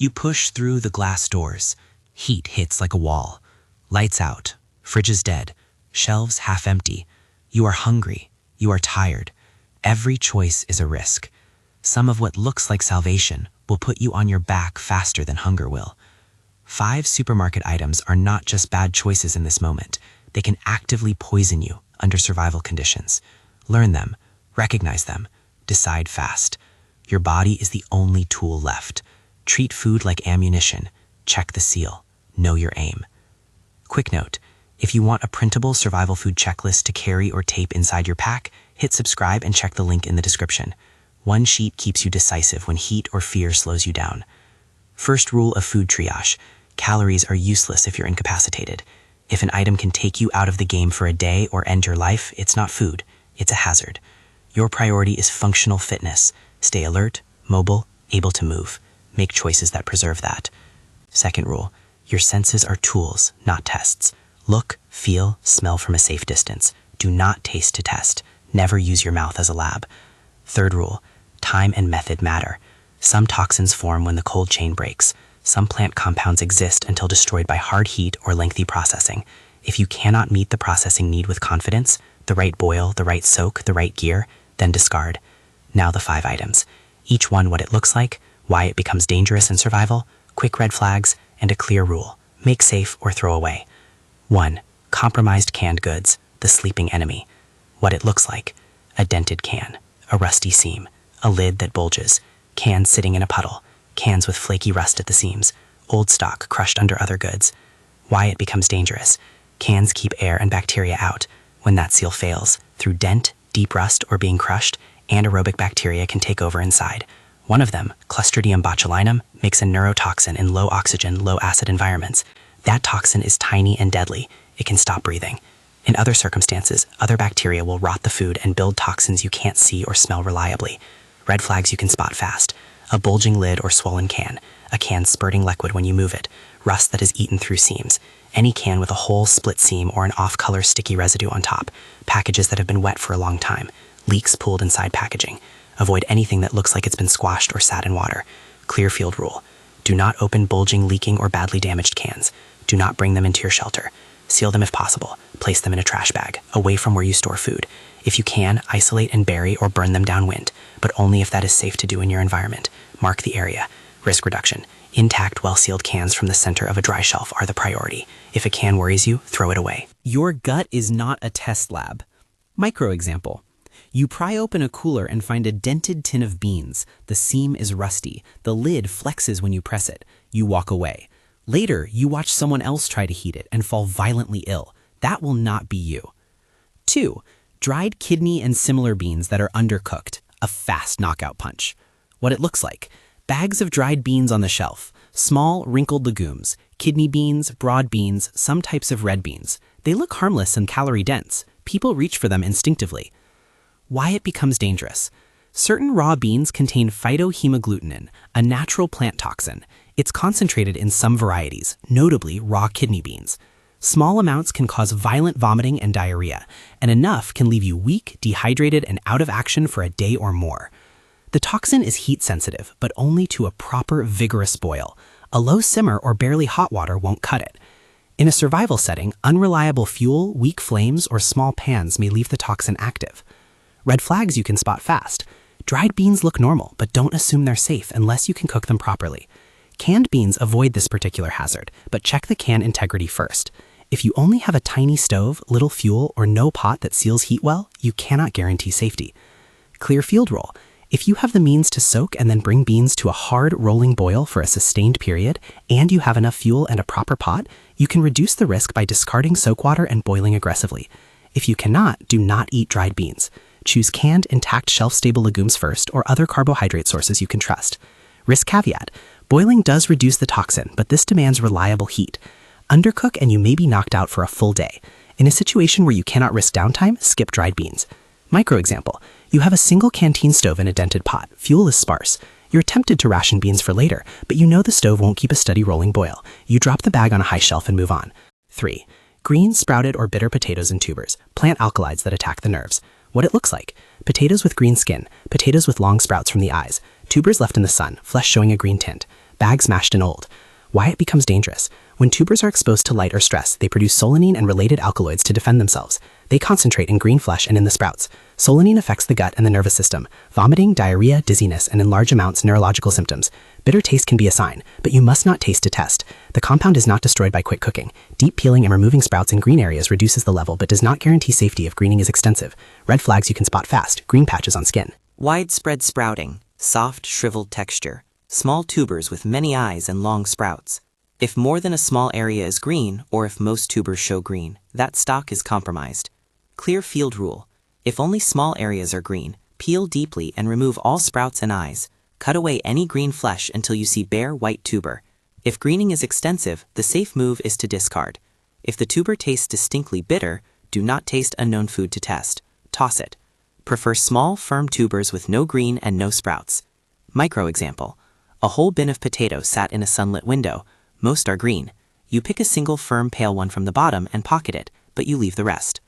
You push through the glass doors. Heat hits like a wall. Lights out. Fridge is dead. Shelves half empty. You are hungry. You are tired. Every choice is a risk. Some of what looks like salvation will put you on your back faster than hunger will. 5 supermarket items are not just bad choices in this moment. They can actively poison you under survival conditions. Learn them, recognize them, decide fast. Your body is the only tool left. Treat food like ammunition. Check the seal. Know your aim. Quick note, if you want a printable survival food checklist to carry or tape inside your pack, hit subscribe and check the link in the description. One sheet keeps you decisive when heat or fear slows you down. First rule of food triage: calories are useless if you're incapacitated. If an item can take you out of the game for a day or end your life, it's not food, it's a hazard. Your priority is functional fitness. Stay alert, mobile, able to move. Make choices that preserve that. Second rule, your senses are tools, not tests. Look, feel, smell from a safe distance. Do not taste to test. Never use your mouth as a lab. Third rule, time and method matter. Some toxins form when the cold chain breaks. Some plant compounds exist until destroyed by hard heat or lengthy processing. If you cannot meet the processing need with confidence, the right boil, the right soak, the right gear, then discard. Now the 5 items. Each one what it looks like, why it becomes dangerous in survival, quick red flags, and a clear rule. Make safe or throw away. 1. Compromised canned goods, the sleeping enemy. What it looks like: a dented can, a rusty seam, a lid that bulges, cans sitting in a puddle, cans with flaky rust at the seams, old stock crushed under other goods. Why it becomes dangerous: cans keep air and bacteria out. When that seal fails, through dent, deep rust, or being crushed, anaerobic bacteria can take over inside. One of them, Clostridium botulinum, makes a neurotoxin in low oxygen, low acid environments. That toxin is tiny and deadly. It can stop breathing. In other circumstances, other bacteria will rot the food and build toxins you can't see or smell reliably. Red flags you can spot fast: a bulging lid or swollen can, a can spurting liquid when you move it, rust that is eaten through seams, any can with a whole split seam or an off-color sticky residue on top, packages that have been wet for a long time, leaks pooled inside packaging. Avoid anything that looks like it's been squashed or sat in water. Clear field rule: do not open bulging, leaking, or badly damaged cans. Do not bring them into your shelter. Seal them if possible. Place them in a trash bag, away from where you store food. If you can, isolate and bury or burn them downwind, but only if that is safe to do in your environment. Mark the area. Risk reduction: intact, well-sealed cans from the center of a dry shelf are the priority. If a can worries you, throw it away. Your gut is not a test lab. Micro example. You pry open a cooler and find a dented tin of beans. The seam is rusty. The lid flexes when you press it. You walk away. Later, you watch someone else try to heat it and fall violently ill. That will not be you. 2. Dried kidney and similar beans that are undercooked. A fast knockout punch. What it looks like: bags of dried beans on the shelf. Small, wrinkled legumes. Kidney beans, broad beans, some types of red beans. They look harmless and calorie-dense. People reach for them instinctively. Why it becomes dangerous: certain raw beans contain phytohemagglutinin, a natural plant toxin. It's concentrated in some varieties, notably raw kidney beans. Small amounts can cause violent vomiting and diarrhea, and enough can leave you weak, dehydrated, and out of action for a day or more. The toxin is heat sensitive, but only to a proper, vigorous boil. A low simmer or barely hot water won't cut it. In a survival setting, unreliable fuel, weak flames, or small pans may leave the toxin active. Red flags you can spot fast: dried beans look normal, but don't assume they're safe unless you can cook them properly. Canned beans avoid this particular hazard, but check the can integrity first. If you only have a tiny stove, little fuel, or no pot that seals heat well, you cannot guarantee safety. Clear field rule: if you have the means to soak and then bring beans to a hard, rolling boil for a sustained period, and you have enough fuel and a proper pot, you can reduce the risk by discarding soak water and boiling aggressively. If you cannot, do not eat dried beans. Choose canned, intact, shelf-stable legumes first, or other carbohydrate sources you can trust. Risk caveat: boiling does reduce the toxin, but this demands reliable heat. Undercook and you may be knocked out for a full day. In a situation where you cannot risk downtime, skip dried beans. Micro example: you have a single canteen stove and a dented pot. Fuel is sparse. You're tempted to ration beans for later, but you know the stove won't keep a steady rolling boil. You drop the bag on a high shelf and move on. 3. Green, sprouted, or bitter potatoes and tubers, plant alkaloids that attack the nerves. What it looks like: potatoes with green skin, potatoes with long sprouts from the eyes, tubers left in the sun, flesh showing a green tint, bag smashed and old. Why it becomes dangerous. When tubers are exposed to light or stress, they produce solanine and related alkaloids to defend themselves. They concentrate in green flesh and in the sprouts. Solanine affects the gut and the nervous system. Vomiting, diarrhea, dizziness, and in large amounts, neurological symptoms. Bitter taste can be a sign, but you must not taste to test. The compound is not destroyed by quick cooking. Deep peeling and removing sprouts in green areas reduces the level but does not guarantee safety if greening is extensive. Red flags you can spot fast, green patches on skin. Widespread sprouting, soft, shriveled texture, small tubers with many eyes and long sprouts. If more than a small area is green, or if most tubers show green, that stock is compromised. Clear field rule. If only small areas are green, peel deeply and remove all sprouts and eyes. Cut away any green flesh until you see bare white tuber. If greening is extensive, the safe move is to discard. If the tuber tastes distinctly bitter, do not taste unknown food to test. Toss it. Prefer small, firm tubers with no green and no sprouts. Micro example. A whole bin of potatoes sat in a sunlit window. Most are green. You pick a single firm pale one from the bottom and pocket it, but you leave the rest.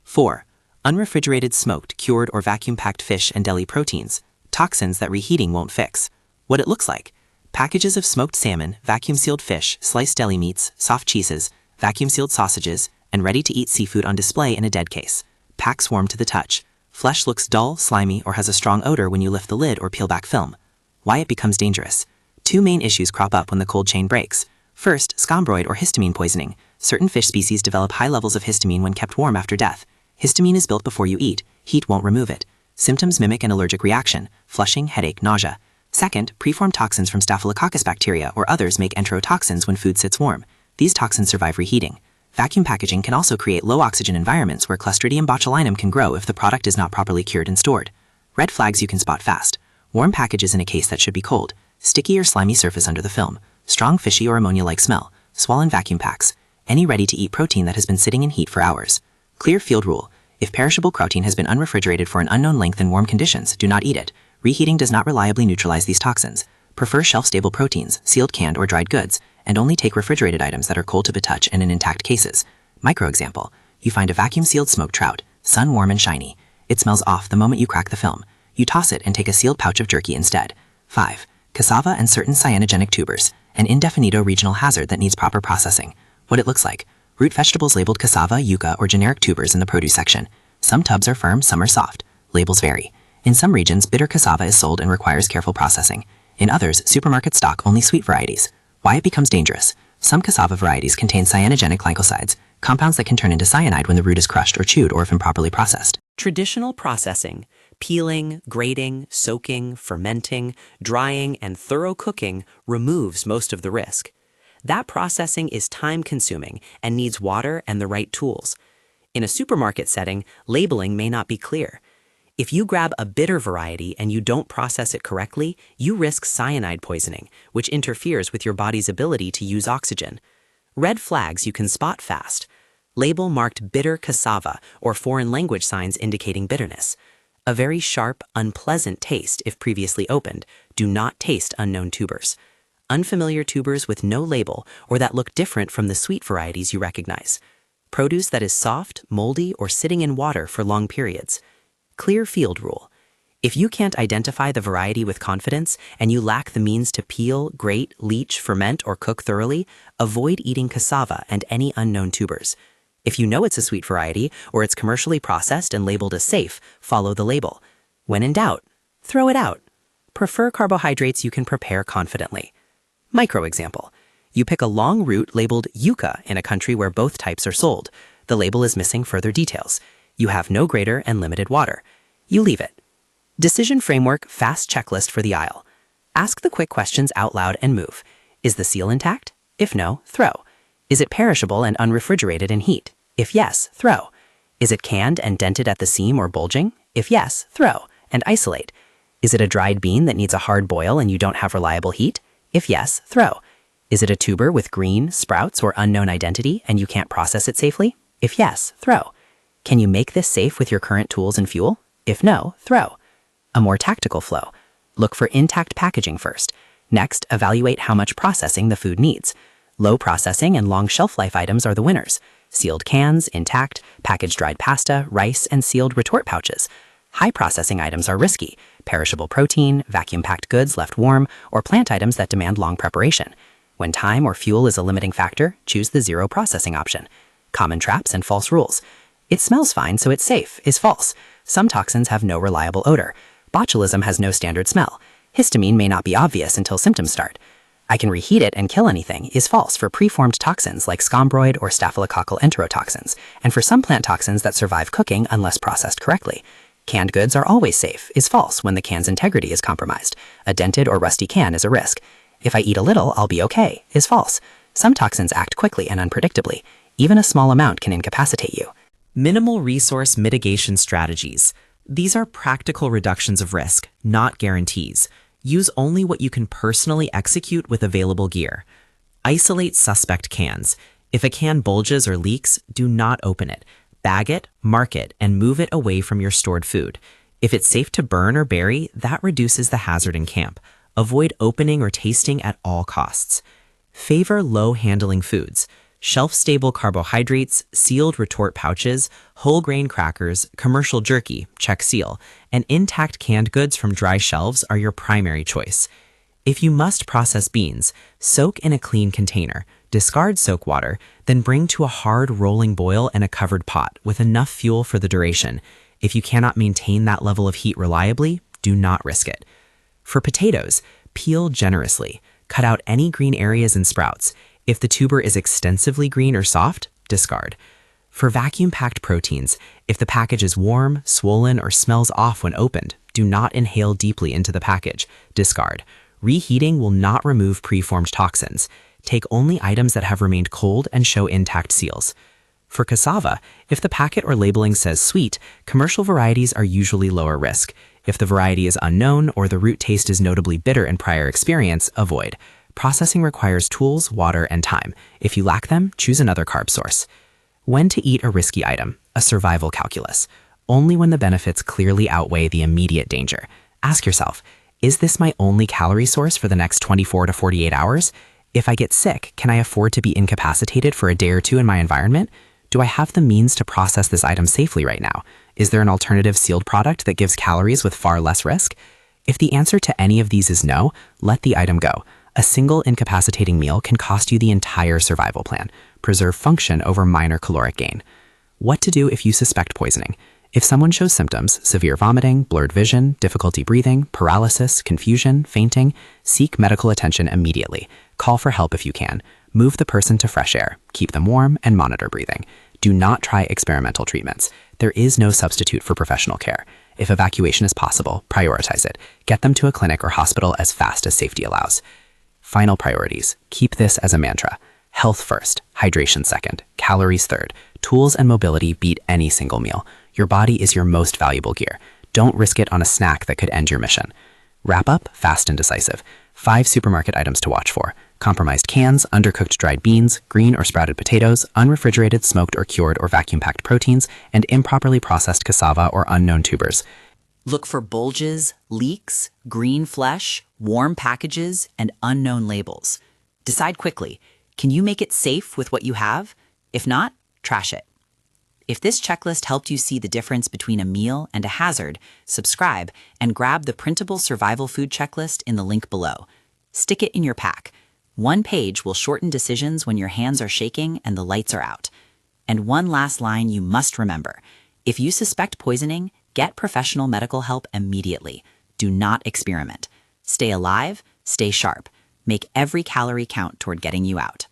4. Unrefrigerated smoked, cured, or vacuum-packed fish and deli proteins. Toxins that reheating won't fix. What it looks like. Packages of smoked salmon, vacuum-sealed fish, sliced deli meats, soft cheeses, vacuum-sealed sausages, and ready-to-eat seafood on display in a dead case. Packs warm to the touch. Flesh looks dull, slimy, or has a strong odor when you lift the lid or peel back film. Why it becomes dangerous. 2 main issues crop up when the cold chain breaks. First, scombroid or histamine poisoning. Certain fish species develop high levels of histamine when kept warm after death. Histamine is built before you eat. Heat won't remove it. Symptoms mimic an allergic reaction, flushing, headache, nausea. Second, preformed toxins from Staphylococcus bacteria or others make enterotoxins when food sits warm. These toxins survive reheating. Vacuum packaging can also create low-oxygen environments where Clostridium botulinum can grow if the product is not properly cured and stored. Red flags you can spot fast. Warm packages in a case that should be cold. Sticky or slimy surface under the film. Strong fishy or ammonia-like smell. Swollen vacuum packs. Any ready-to-eat protein that has been sitting in heat for hours. Clear field rule. If perishable protein has been unrefrigerated for an unknown length in warm conditions, do not eat it. Reheating does not reliably neutralize these toxins. Prefer shelf-stable proteins, sealed canned or dried goods, and only take refrigerated items that are cold to the touch and in intact cases. Micro example. You find a vacuum-sealed smoked trout, sun-warm and shiny. It smells off the moment you crack the film. You toss it and take a sealed pouch of jerky instead. 5. Cassava and certain cyanogenic tubers, an indefinito regional hazard that needs proper processing. What it looks like. Root vegetables labeled cassava, yucca, or generic tubers in the produce section. Some tubs are firm, some are soft. Labels vary. In some regions, bitter cassava is sold and requires careful processing. In others, supermarket stock only sweet varieties. Why it becomes dangerous. Some cassava varieties contain cyanogenic glycosides, compounds that can turn into cyanide when the root is crushed or chewed or if improperly processed. Traditional processing, peeling, grating, soaking, fermenting, drying, and thorough cooking removes most of the risk. That processing is time-consuming and needs water and the right tools. In a supermarket setting, labeling may not be clear. If you grab a bitter variety and you don't process it correctly, you risk cyanide poisoning, which interferes with your body's ability to use oxygen. Red flags you can spot fast. Label marked bitter cassava or foreign language signs indicating bitterness. A very sharp, unpleasant taste if previously opened. Do not taste unknown tubers. Unfamiliar tubers with no label or that look different from the sweet varieties you recognize. Produce that is soft, moldy, or sitting in water for long periods. Clear field rule. If you can't identify the variety with confidence and you lack the means to peel, grate, leach, ferment, or cook thoroughly, avoid eating cassava and any unknown tubers. If you know it's a sweet variety or it's commercially processed and labeled as safe, follow the label. When in doubt, throw it out. Prefer carbohydrates you can prepare confidently. Micro example. You pick a long root labeled yucca in a country where both types are sold. The label is missing further details. You have no grater and limited water. You leave it. Decision framework fast checklist for the aisle. Ask the quick questions out loud and move. Is the seal intact? If no, throw. Is it perishable and unrefrigerated in heat? If yes, throw. Is it canned and dented at the seam or bulging? If yes, throw and isolate. Is it a dried bean that needs a hard boil and you don't have reliable heat? If yes, throw. Is it a tuber with green, sprouts, or unknown identity and you can't process it safely? If yes, throw. Can you make this safe with your current tools and fuel? If no, throw. A more tactical flow. Look for intact packaging first. Next, evaluate how much processing the food needs. Low processing and long shelf life items are the winners. Sealed cans, intact, packaged dried pasta, rice, and sealed retort pouches. High processing items are risky. perishable protein, vacuum-packed goods left warm, or plant items that demand long preparation. When time or fuel is a limiting factor, choose the zero processing option. Common traps and false rules. It smells fine, so it's safe is false. Some toxins have no reliable odor. Botulism has no standard smell. Histamine may not be obvious until symptoms start. I can reheat it and kill anything is false for preformed toxins like scombroid or staphylococcal enterotoxins, and for some plant toxins that survive cooking unless processed correctly. Canned goods are always safe is false when the can's integrity is compromised. A dented or rusty can is a risk. If I eat a little, I'll be okay is false. Some toxins act quickly and unpredictably. Even a small amount can incapacitate you. Minimal resource mitigation strategies. These are practical reductions of risk, not guarantees. Use only what you can personally execute with available gear. Isolate suspect cans. If a can bulges or leaks, do not open it. Bag it, mark it, and move it away from your stored food. If it's safe to burn or bury, that reduces the hazard in camp. Avoid opening or tasting at all costs. Favor low-handling foods. Shelf-stable carbohydrates, sealed retort pouches, whole grain crackers, commercial jerky, check seal, and intact canned goods from dry shelves are your primary choice. If you must process beans, soak in a clean container, discard soak water, then bring to a hard rolling boil in a covered pot with enough fuel for the duration. If you cannot maintain that level of heat reliably, do not risk it. For potatoes, peel generously. Cut out any green areas and sprouts. If the tuber is extensively green or soft, discard. For vacuum-packed proteins, if the package is warm, swollen, or smells off when opened, do not inhale deeply into the package. Discard. Reheating will not remove preformed toxins. Take only items that have remained cold and show intact seals. For cassava, if the packet or labeling says sweet, commercial varieties are usually lower risk. If the variety is unknown or the root taste is notably bitter in prior experience, avoid. Processing requires tools, water, and time. If you lack them, choose another carb source. When to eat a risky item, a survival calculus. Only when the benefits clearly outweigh the immediate danger. Ask yourself, is this my only calorie source for the next 24 to 48 hours? If I get sick, can I afford to be incapacitated for a day or two in my environment? Do I have the means to process this item safely right now? Is there an alternative sealed product that gives calories with far less risk? If the answer to any of these is no, let the item go. A single incapacitating meal can cost you the entire survival plan. Preserve function over minor caloric gain. What to do if you suspect poisoning. If someone shows symptoms, severe vomiting, blurred vision, difficulty breathing, paralysis, confusion, fainting, seek medical attention immediately. Call for help if you can. Move the person to fresh air, keep them warm, and monitor breathing. Do not try experimental treatments. There is no substitute for professional care. If evacuation is possible, prioritize it. Get them to a clinic or hospital as fast as safety allows. Final priorities. Keep this as a mantra. Health first, hydration second, calories third. Tools and mobility beat any single meal. Your body is your most valuable gear. Don't risk it on a snack that could end your mission. Wrap up, fast and decisive. 5 supermarket items to watch for. Compromised cans, undercooked dried beans, green or sprouted potatoes, unrefrigerated, smoked or cured or vacuum-packed proteins, and improperly processed cassava or unknown tubers. Look for bulges, leaks, green flesh, warm packages, and unknown labels. Decide quickly, can you make it safe with what you have? If not, trash it. If this checklist helped you see the difference between a meal and a hazard, subscribe and grab the printable survival food checklist in the link below. Stick it in your pack. One page will shorten decisions when your hands are shaking and the lights are out. And one last line you must remember. If you suspect poisoning, get professional medical help immediately. Do not experiment. Stay alive, stay sharp. Make every calorie count toward getting you out.